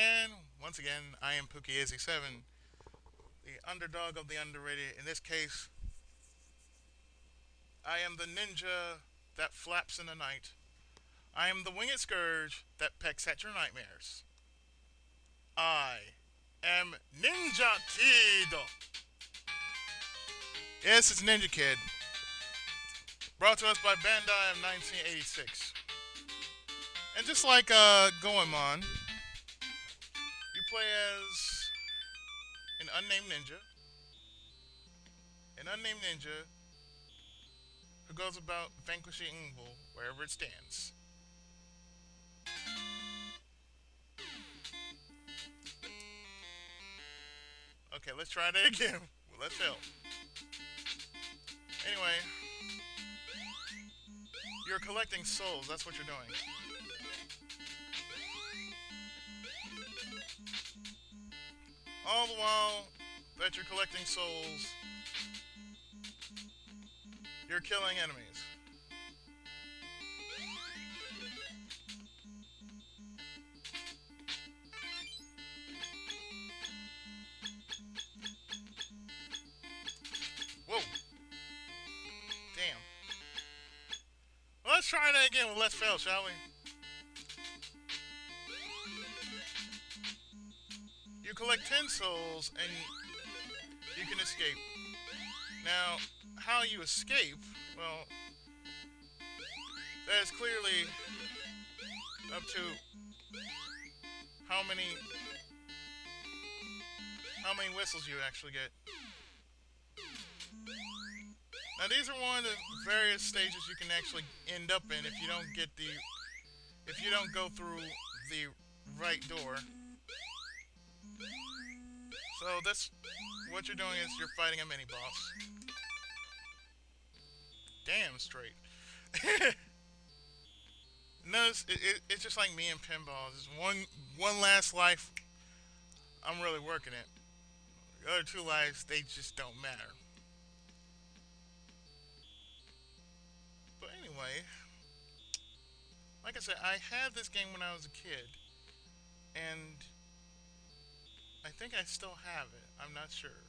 And once again, I am Pookie87, the underdog of the underrated. In this case, I am the ninja that flaps in the night. I am the winged scourge that pecks at your nightmares. I am Ninja Kid. Yes, it's Ninja Kid. Brought to us by Bandai of 1986. And just like Goemon, you play as an unnamed ninja. An unnamed ninja who goes about vanquishing evil wherever it stands. Okay, let's try that again. Well, let's fail. Anyway, you're collecting souls. That's what you're doing. All the while that you're collecting souls, you're killing enemies. Whoa. Damn. Well, let's try that again with Let's Fail, shall we? You collect 10 souls and you can escape. Now, how you escape, well, that is clearly up to how many whistles you actually get. Now these are one of the various stages you can actually end up in if you don't go through the right door. So that's what you're doing is you're fighting a mini boss. Damn straight. Notice it's just like me and pinballs. It's one last life. I'm really working it. The other two lives they just don't matter. But anyway, like I said, I had this game when I was a kid, and I think I still have it. I'm not sure.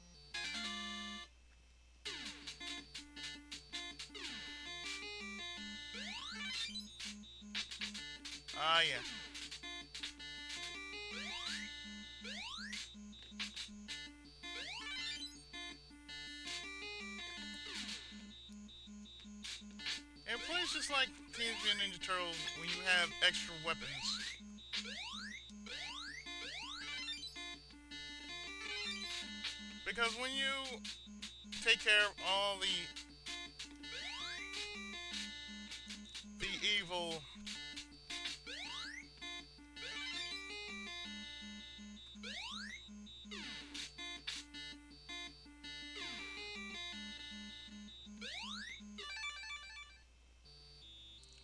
Ah, yeah. And it plays just like Teenage Mutant Ninja Turtles when you have extra weapons. Because when you take care of all the evil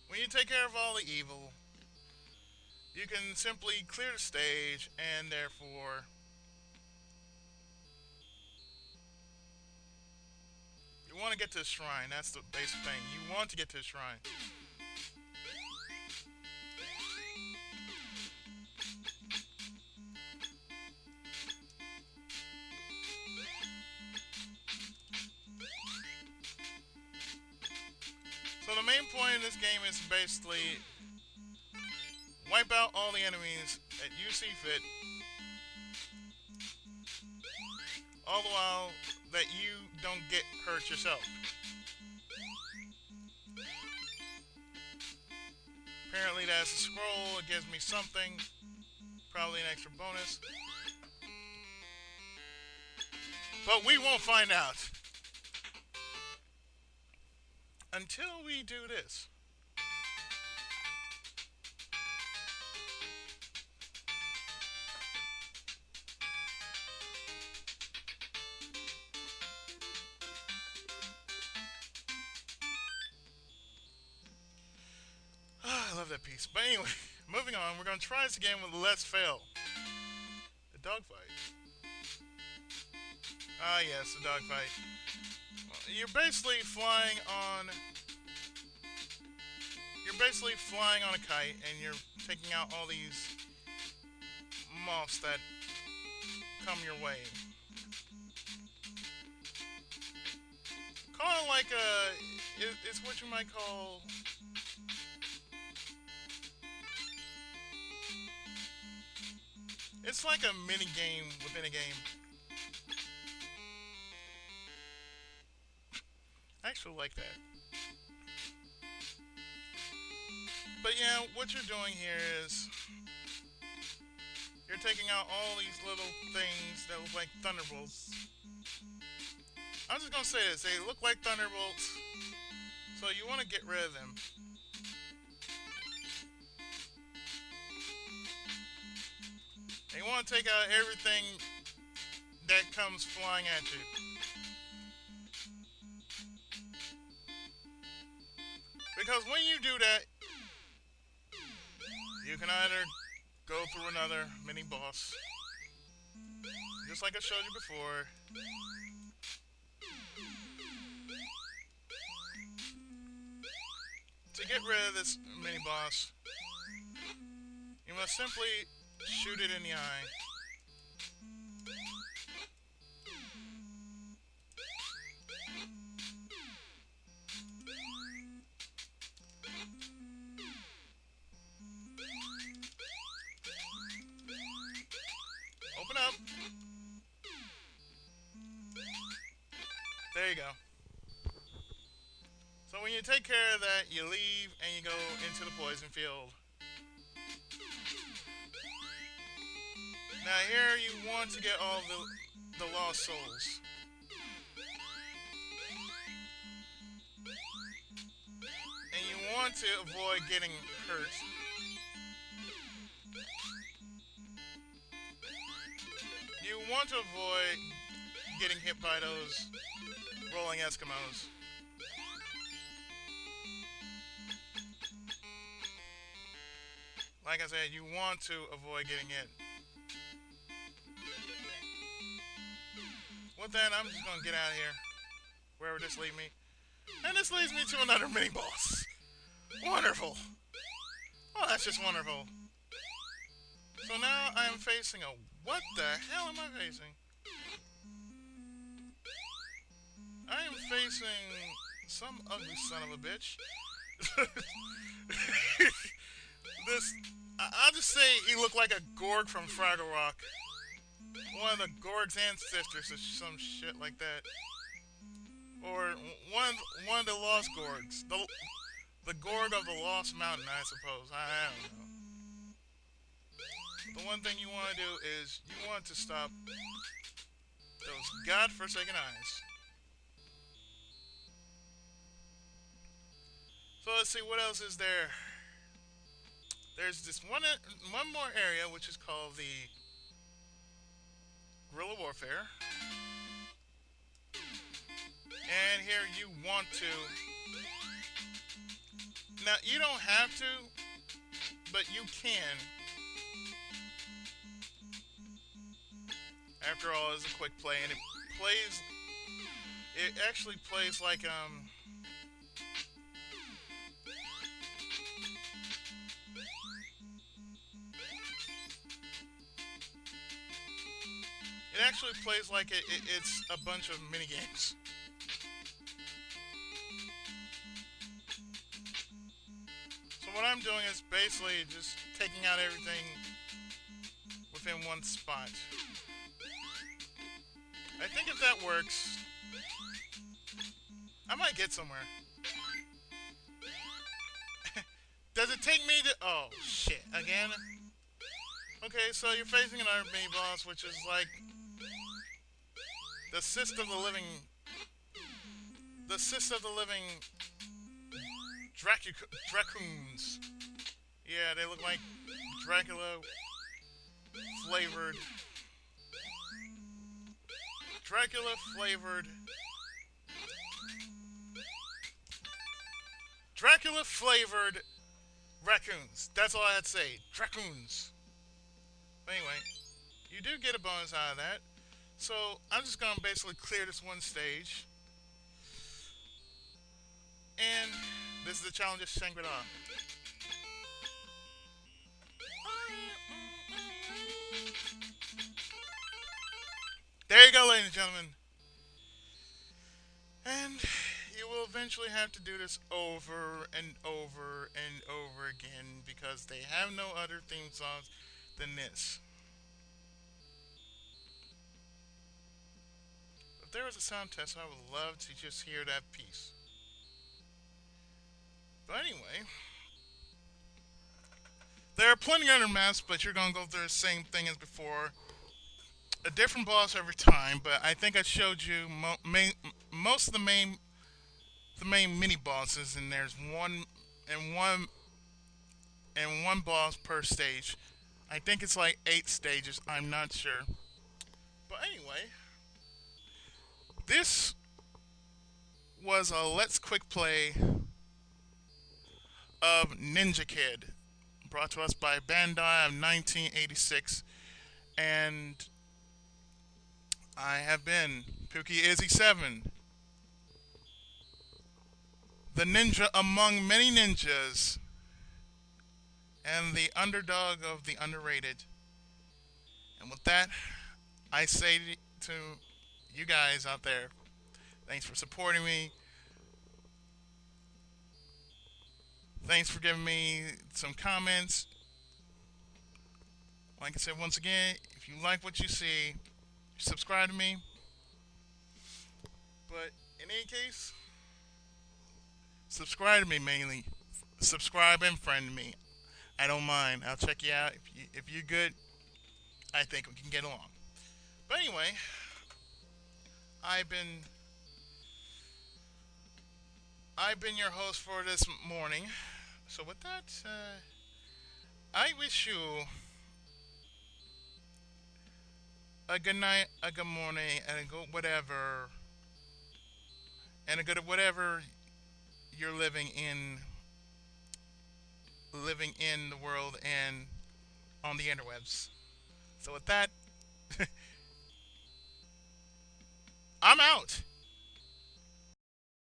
when you take care of all the evil, you can simply clear the stage and therefore you want to get to the shrine. That's the basic thing. You want to get to the shrine. So the main point of this game is basically wipe out all the enemies that you see fit, all the while that you don't get hurt yourself. Apparently that's a scroll, it gives me something, probably an extra bonus. But we won't find out until we do this. I love that piece. But anyway, moving on, we're going to try this again with Let's Fail. The dogfight. Ah, yes, the dogfight. Well, you're basically flying on. You're basically flying on a kite, and you're taking out all these one-offs that come your way. Kind of like it's what you might call it's like a mini game within a game. I actually like that. But yeah, what you're doing here is you're taking out all these little things that look like thunderbolts. I'm just gonna say this, they look like thunderbolts, so you want to get rid of them. And you want to take out everything that comes flying at you. Because when you do that, you can either go through another mini boss, just like I showed you before. To get rid of this mini boss, you must simply shoot it in the eye. Open up. There you go. So when you take care of that, you leave and you go into the poison field. Now here you want to get all the lost souls. And you want to avoid getting hurt. You want to avoid getting hit by those rolling Eskimos. Like I said, you want to avoid getting hit. With that, I'm just gonna get out of here. Wherever this leads me. And this leads me to another mini-boss. Wonderful. Oh, that's just wonderful. So now I am facing a... What the hell am I facing? I am facing some ugly son of a bitch. I'll just say he looked like a Gorg from Fraggle Rock. One of the Gorg's ancestors or some shit like that. Or one of the Lost Gorgs. The Gorg of the Lost Mountain, I suppose. I don't know. The one thing you want to do is you want to stop those godforsaken eyes. So let's see, what else is there? There's this one more area which is called the Guerilla Warfare. And here you want to... Now, you don't have to, but you can. After all, it's a quick play, and it actually plays like, it actually plays like it's a bunch of minigames. So what I'm doing is basically just taking out everything within one spot. I think if that works, I might get somewhere. Does it take me to... Oh, shit. Again? Okay, so you're facing another mini-boss, which is like... The cyst of the living... The cyst of the living... Dracoons. Yeah, they look like Dracula flavored... Dracula flavored... Dracula flavored raccoons. That's all I had to say. Dracoons. But anyway, you do get a bonus out of that. So I'm just going to basically clear this one stage. And this is the challenge of Shangri-La. There you go, ladies and gentlemen. And you will eventually have to do this over and over and over again because they have no other theme songs than this. If there was a sound test, I would love to just hear that piece. But anyway, there are plenty of other maps, but you're gonna go through the same thing as before. A different boss every time, but I think I showed you most of the main mini bosses, and there's and one and one boss per stage. I think it's like 8 stages. I'm not sure, but anyway, this was a let's quick play of Ninja Kid, brought to us by Bandai of 1986, and I have been Pookie Izzy 7, the ninja among many ninjas, and the underdog of the underrated. And with that, I say to you guys out there, thanks for supporting me. Thanks for giving me some comments. Like I said, once again, if you like what you see, subscribe to me. But in any case, subscribe to me mainly. Subscribe and friend me. I don't mind. I'll check you out. If you're good, I think we can get along. But anyway, I've been I've been your host for this morning. So with that, I wish you a good night, a good morning, and a good whatever, and a good whatever you're living in the world and on the interwebs. So with that, I'm out.